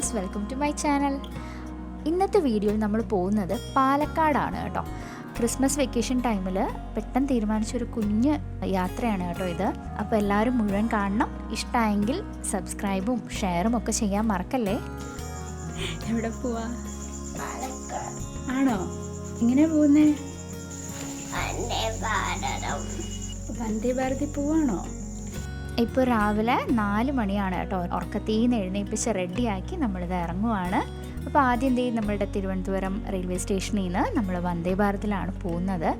Friends, welcome to my channel. ഇന്നത്തെ വീഡിയോയിൽ നമ്മൾ പോകുന്നത് പാലക്കാടാണ് കേട്ടോ. ക്രിസ്മസ് വെക്കേഷൻ ടൈമിൽ പെട്ടെന്ന് തീരുമാനിച്ചൊരു കുഞ്ഞ് യാത്രയാണ് കേട്ടോ ഇത്. അപ്പോൾ എല്ലാവരും മുഴുവൻ കാണണം. ഇഷ്ടമായെങ്കിൽ സബ്സ്ക്രൈബും ഷെയറും ഒക്കെ ചെയ്യാൻ മറക്കല്ലേ. എവിടെ പോവാ? ആണോ? എങ്ങനെ പോകുന്നേ? വന്ദേ ഭാരതിൽ പോവാണോ? ഇപ്പോൾ രാവിലെ 4 മണിയാണ് കേട്ടോ. ഉറക്കത്തിൽ നിന്ന് എഴുന്നേൽപ്പിച്ച് റെഡിയാക്കി നമ്മളിത് ഇറങ്ങുവാണ്. അപ്പോൾ ആദ്യം നമ്മളുടെ തിരുവനന്തപുരം റെയിൽവേ സ്റ്റേഷനിൽ നിന്ന് നമ്മൾ വന്ദേ ഭാരതിലാണ് പോകുന്നത്.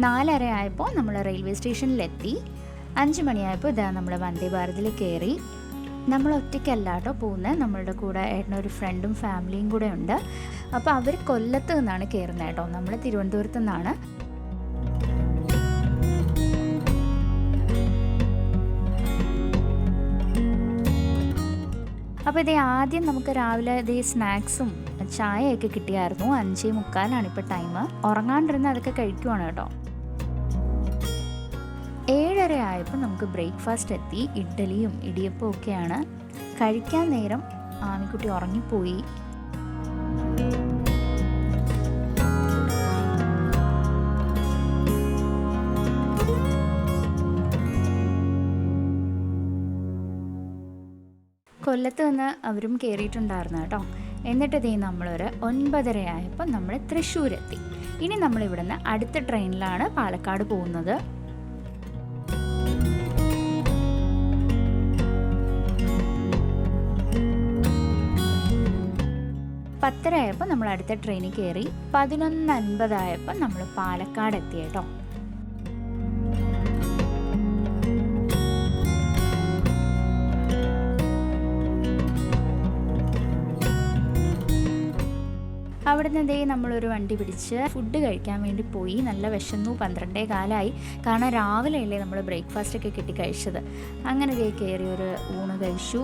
4:30 ആയപ്പോൾ നമ്മൾ റെയിൽവേ സ്റ്റേഷനിലെത്തി. 5 മണിയായപ്പോൾ ഇതാ നമ്മൾ വന്ദേ ഭാരതിൽ കയറി. നമ്മൾ ഒറ്റയ്ക്കല്ല കേട്ടോ പോകുന്നത്, നമ്മളുടെ കൂടെ ഏട്ടനൊരു ഫ്രണ്ടും ഫാമിലിയും കൂടെ ഉണ്ട്. അപ്പോൾ അവർ കൊല്ലത്ത് നിന്നാണ് കയറുന്നത് കേട്ടോ, നമ്മൾ തിരുവനന്തപുരത്ത് നിന്നാണ്. അപ്പോൾ ഇതേ ആദ്യം നമുക്ക് രാവിലെ സ്നാക്സും ചായയൊക്കെ കിട്ടിയായിരുന്നു. 5:45 ഇപ്പോൾ ടൈം. ഉറങ്ങാണ്ടിരുന്ന് അതൊക്കെ കഴിക്കുവാണ് കേട്ടോ. 7:30 ആയപ്പോൾ നമുക്ക് ബ്രേക്ക്ഫാസ്റ്റ് എത്തി. ഇഡ്ഡലിയും ഇടിയപ്പവും ഒക്കെയാണ്. കഴിക്കാൻ നേരം ആമിക്കുട്ടി ഉറങ്ങിപ്പോയി. കൊല്ലത്ത് നിന്ന് അവരും കയറിയിട്ടുണ്ടായിരുന്നു കേട്ടോ. എന്നിട്ട് നമ്മളൊരു 9:30 ആയപ്പോൾ നമ്മൾ തൃശ്ശൂരെത്തി. ഇനി നമ്മളിവിടെ നിന്ന് അടുത്ത ട്രെയിനിലാണ് പാലക്കാട് പോകുന്നത്. 10:30 ആയപ്പോൾ നമ്മൾ അടുത്ത ട്രെയിനിൽ കയറി. 11:50 ആയപ്പോൾ നമ്മൾ പാലക്കാട് എത്തി കേട്ടോ. അവിടെ നിന്ന് നമ്മളൊരു വണ്ടി പിടിച്ച് ഫുഡ് കഴിക്കാൻ വേണ്ടി പോയി. നല്ല വിശന്നു. 12:15 കാരണം രാവിലെയല്ലേ നമ്മൾ ബ്രേക്ക്ഫാസ്റ്റൊക്കെ കിട്ടി കഴിച്ചത്. അങ്ങനെ കയറി ഒരു ഊണ് കഴിച്ചു.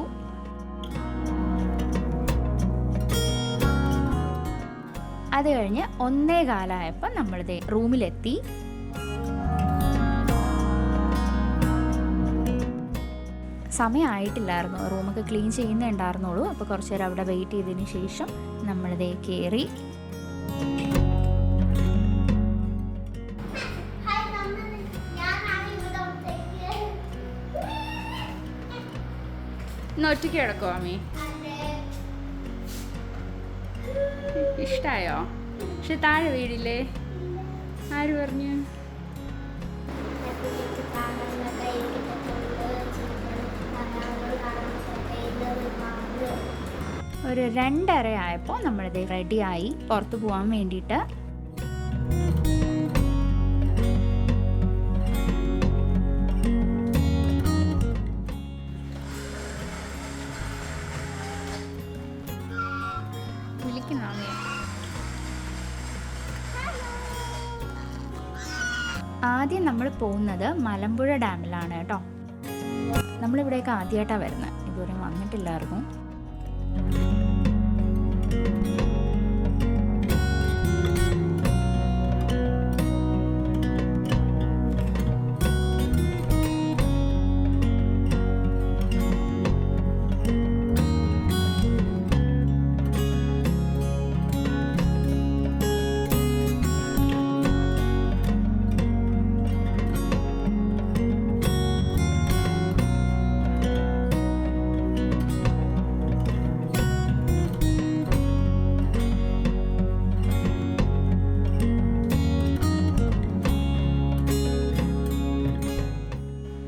അത് കഴിഞ്ഞ് 1:15 ആയപ്പോൾ നമ്മൾ റൂമിലെത്തി. സമയമായിട്ടില്ലായിരുന്നു, റൂമൊക്കെ ക്ലീൻ ചെയ്യുന്നേ ഉണ്ടായിരുന്നുള്ളൂ. അപ്പോൾ കുറച്ച് നേരം അവിടെ വെയിറ്റ് ചെയ്തതിന് ശേഷം നമ്മളിതേ കയറി. ഒറ്റയ്ക്ക് കിടക്കോ അമ്മി? ഇഷ്ടായോ? പക്ഷെ താഴെ വീടില്ലേ? ആര് പറഞ്ഞു? ഒരു 2:30 ആയപ്പോൾ നമ്മളിത് റെഡിയായി പുറത്ത് പോകാൻ വേണ്ടിയിട്ട്. ആദ്യം നമ്മൾ പോകുന്നത് മലമ്പുഴ ഡാമിലാണ് കേട്ടോ. നമ്മളിവിടേക്ക് ആദ്യമായിട്ടാണ് വരുന്നത്, ഇതുവരെ വന്നിട്ടില്ലായിരുന്നു.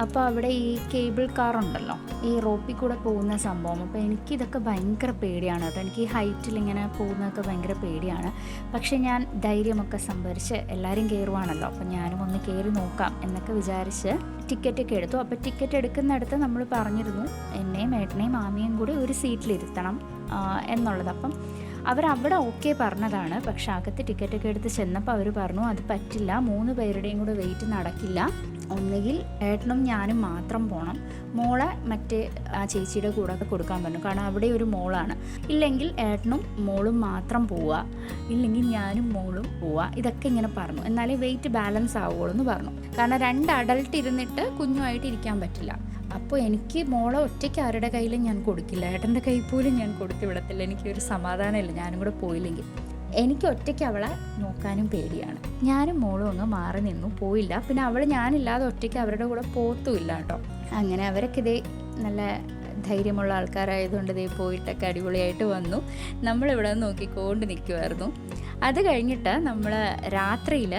അപ്പോൾ അവിടെ ഈ കേബിൾ കാർ ഉണ്ടല്ലോ, ഈ റോപ്പിൽ കൂടെ പോകുന്ന സംഭവം. അപ്പോൾ എനിക്കിതൊക്കെ ഭയങ്കര പേടിയാണ് കേട്ടോ. എനിക്ക് ഈ ഹൈറ്റിൽ ഇങ്ങനെ പോകുന്നതൊക്കെ ഭയങ്കര പേടിയാണ്. പക്ഷേ ഞാൻ ധൈര്യമൊക്കെ സംഭരിച്ച് എല്ലാവരും കയറുവാണല്ലോ, അപ്പോൾ ഞാനും ഒന്ന് കയറി നോക്കാം എന്നൊക്കെ വിചാരിച്ച് ടിക്കറ്റൊക്കെ എടുത്തു. അപ്പോൾ ടിക്കറ്റ് എടുക്കുന്നിടത്ത് നമ്മൾ പറഞ്ഞിരുന്നു എന്നെയും ഏട്ടനെയും മാമിയും കൂടി ഒരു സീറ്റിലിരുത്തണം എന്നുള്ളത്. അപ്പം അവരവിടെ ഓക്കെ പറഞ്ഞതാണ്. പക്ഷെ അകത്ത് ടിക്കറ്റൊക്കെ എടുത്ത് ചെന്നപ്പോൾ അവർ പറഞ്ഞു അത് പറ്റില്ല, 3 പേരുടെയും കൂടെ വെയിറ്റ് നടക്കില്ല. ഒന്നുകിൽ ഏട്ടനും ഞാനും മാത്രം പോകണം, മോളെ മറ്റേ ആ ചേച്ചിയുടെ കൂടെ ഒക്കെ കൊടുക്കാൻ പറഞ്ഞു, കാരണം അവിടെ ഒരു മോളാണ്. ഇല്ലെങ്കിൽ ഏട്ടനും മോളും മാത്രം പോവുക, ഇല്ലെങ്കിൽ ഞാനും മോളും പോവുക. ഇതൊക്കെ ഇങ്ങനെ പറഞ്ഞു. എന്നാലേ വെയിറ്റ് ബാലൻസ് ആവുകയുള്ളൂ എന്ന് പറഞ്ഞു. കാരണം 2 അഡൾട്ട് ഇരുന്നിട്ട് കുഞ്ഞുമായിട്ട് ഇരിക്കാൻ പറ്റില്ല. അപ്പോൾ എനിക്ക് മോളെ ഒറ്റയ്ക്ക് ആരുടെ കയ്യിലും ഞാൻ കൊടുക്കില്ല, ഏട്ടൻ്റെ കയ്യിൽ പോലും ഞാൻ കൊടുത്തു വിടത്തില്ല. എനിക്കൊരു സമാധാനമില്ല ഞാനും കൂടെ പോയില്ലെങ്കിൽ. എനിക്ക് ഒറ്റയ്ക്ക് അവളെ നോക്കാനും പേടിയാണ്. ഞാനും മോളും അങ്ങ് മാറി നിന്നു, പോയില്ല. പിന്നെ അവൾ ഞാനില്ലാതെ ഒറ്റയ്ക്ക് അവരുടെ കൂടെ പോത്തുമില്ല കേട്ടോ. അങ്ങനെ അവരൊക്കെ ഇതേ നല്ല ധൈര്യമുള്ള ആൾക്കാരായതുകൊണ്ട് ഇതേ പോയിട്ടൊക്കെ അടിപൊളിയായിട്ട് വന്നു. നമ്മളിവിടെ നോക്കിക്കൊണ്ട് നിൽക്കുമായിരുന്നു. അത് കഴിഞ്ഞിട്ട് നമ്മൾ രാത്രിയിൽ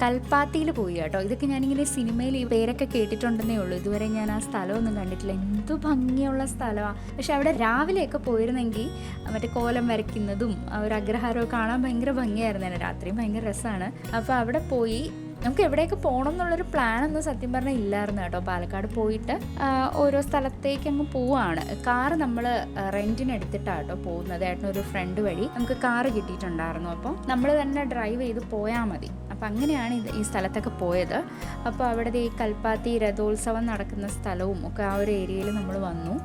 കൽപ്പാത്തിയിൽ പോയി കേട്ടോ. ഇതൊക്കെ ഞാനിങ്ങനെ സിനിമയിൽ ഈ പേരൊക്കെ കേട്ടിട്ടുണ്ടെന്നേ ഉള്ളൂ, ഇതുവരെ ഞാൻ ആ സ്ഥലമൊന്നും കണ്ടിട്ടില്ല. എന്തു ഭംഗിയുള്ള സ്ഥലമാണ്. പക്ഷെ അവിടെ രാവിലെയൊക്കെ പോയിരുന്നെങ്കിൽ മറ്റേ കോലം വരയ്ക്കുന്നതും ഒരു അഗ്രഹാരമൊക്കെ കാണാൻ ഭയങ്കര ഭംഗിയായിരുന്നു. രാത്രിയും ഭയങ്കര രസമാണ്. അപ്പോൾ അവിടെ പോയി നമുക്ക് എവിടെയൊക്കെ പോകണം എന്നുള്ളൊരു പ്ലാനൊന്നും സത്യം പറഞ്ഞാൽ ഇല്ലായിരുന്നു കേട്ടോ. പാലക്കാട് പോയിട്ട് ഓരോ സ്ഥലത്തേക്ക് അങ്ങ് പോവാണ്. കാറ് നമ്മൾ റെൻറ്റിന് എടുത്തിട്ടാണ് കേട്ടോ പോകുന്നത്. ഏട്ടനൊരു ഫ്രണ്ട് വഴി നമുക്ക് കാറ് കിട്ടിയിട്ടുണ്ടായിരുന്നു. അപ്പോൾ നമ്മൾ തന്നെ ഡ്രൈവ് ചെയ്ത് പോയാൽ മതി. അപ്പം അങ്ങനെയാണ് ഈ സ്ഥലത്തൊക്കെ പോയത്. അപ്പോൾ അവിടെ ഈ കൽപ്പാത്തി രഥോത്സവം നടക്കുന്ന സ്ഥലവും ഒക്കെ ആ ഒരു ഏരിയയിൽ നമ്മൾ വന്നു.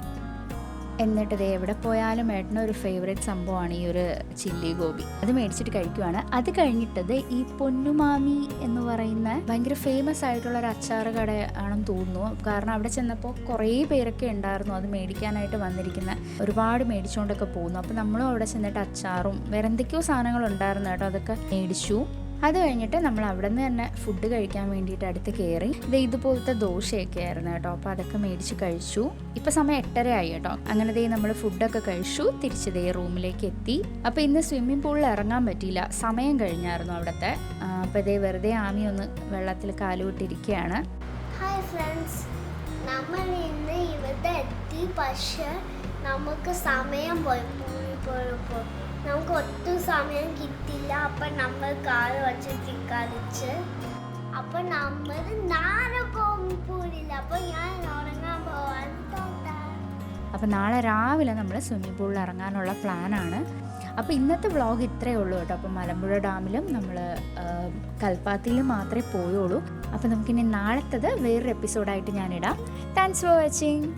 എന്നിട്ട് ഇത് എവിടെ പോയാലും ഏട്ടനൊരു ഫേവറേറ്റ് സംഭവമാണ് ഈ ഒരു ചില്ലി ഗോബി. അത് മേടിച്ചിട്ട് കഴിക്കുവാണ്. അത് കഴിഞ്ഞിട്ടത് ഈ പൊന്നുമാമി എന്ന് പറയുന്ന ഭയങ്കര ഫേമസ് ആയിട്ടുള്ള ഒരു അച്ചാറ് കട ആണെന്ന് തോന്നുന്നു. കാരണം അവിടെ ചെന്നപ്പോൾ കുറേ പേരൊക്കെ ഉണ്ടായിരുന്നു അത് മേടിക്കാനായിട്ട് വന്നിരിക്കുന്ന. ഒരുപാട് മേടിച്ചുകൊണ്ടൊക്കെ പോകുന്നു. അപ്പോൾ നമ്മളും അവിടെ ചെന്നിട്ട് അച്ചാറും വേറെ എന്തൊക്കെയോ സാധനങ്ങളുണ്ടായിരുന്നു കേട്ടോ, അതൊക്കെ മേടിച്ചു. അത് കഴിഞ്ഞിട്ട് നമ്മൾ അവിടെ നിന്ന് തന്നെ ഫുഡ് കഴിക്കാൻ വേണ്ടിയിട്ട് അടുത്ത് കയറി. ഇതുപോലത്തെ ദോശയൊക്കെ ആയിരുന്നു കേട്ടോ. അപ്പോൾ അതൊക്കെ മേടിച്ച് കഴിച്ചു. ഇപ്പോൾ സമയം 8:30 ആയി കേട്ടോ. അങ്ങനെ നമ്മൾ ഫുഡൊക്കെ കഴിച്ചു, തിരിച്ച് റൂമിലേക്ക് എത്തി. അപ്പോൾ ഇന്ന് സ്വിമ്മിംഗ് പൂളിൽ ഇറങ്ങാൻ പറ്റിയില്ല, സമയം കഴിഞ്ഞായിരുന്നു അവിടുത്തെ. അപ്പോൾ വെറുതെ ആമി ഒന്ന് വെള്ളത്തിൽ കാലുവിട്ടിരിക്കുകയാണ്. ഹായ് ഫ്രണ്ട്സ്, നമ്മൾ ഇന്ന് ഇവിടെ എത്തി. പക്ഷേ നമുക്ക് സമയം പോയപ്പോൾ നമുക്ക് ഒട്ടും സമയം കിട്ടില്ല. അപ്പം നമ്മൾ കാറ് വെച്ച് കളിച്ച് അപ്പം നമ്മൾ നാളെ പോയില്ല. അപ്പം ഞാൻ ഉറങ്ങാൻ പോവാൻ. അപ്പോൾ നാളെ രാവിലെ നമ്മൾ സ്വിമ്മിംഗ് പൂളിൽ ഇറങ്ങാനുള്ള പ്ലാനാണ്. അപ്പോൾ ഇന്നത്തെ വ്ളോഗ് ഇത്രയേ ഉള്ളൂ കേട്ടോ. അപ്പോൾ മലമ്പുഴ ഡാമിലും നമ്മൾ കൽപ്പാത്തിയിലും മാത്രമേ പോയുള്ളൂ. അപ്പോൾ നമുക്കിനി നാളത്തത് വേറൊരു എപ്പിസോഡായിട്ട് ഞാനിടാം. Thanks for watching.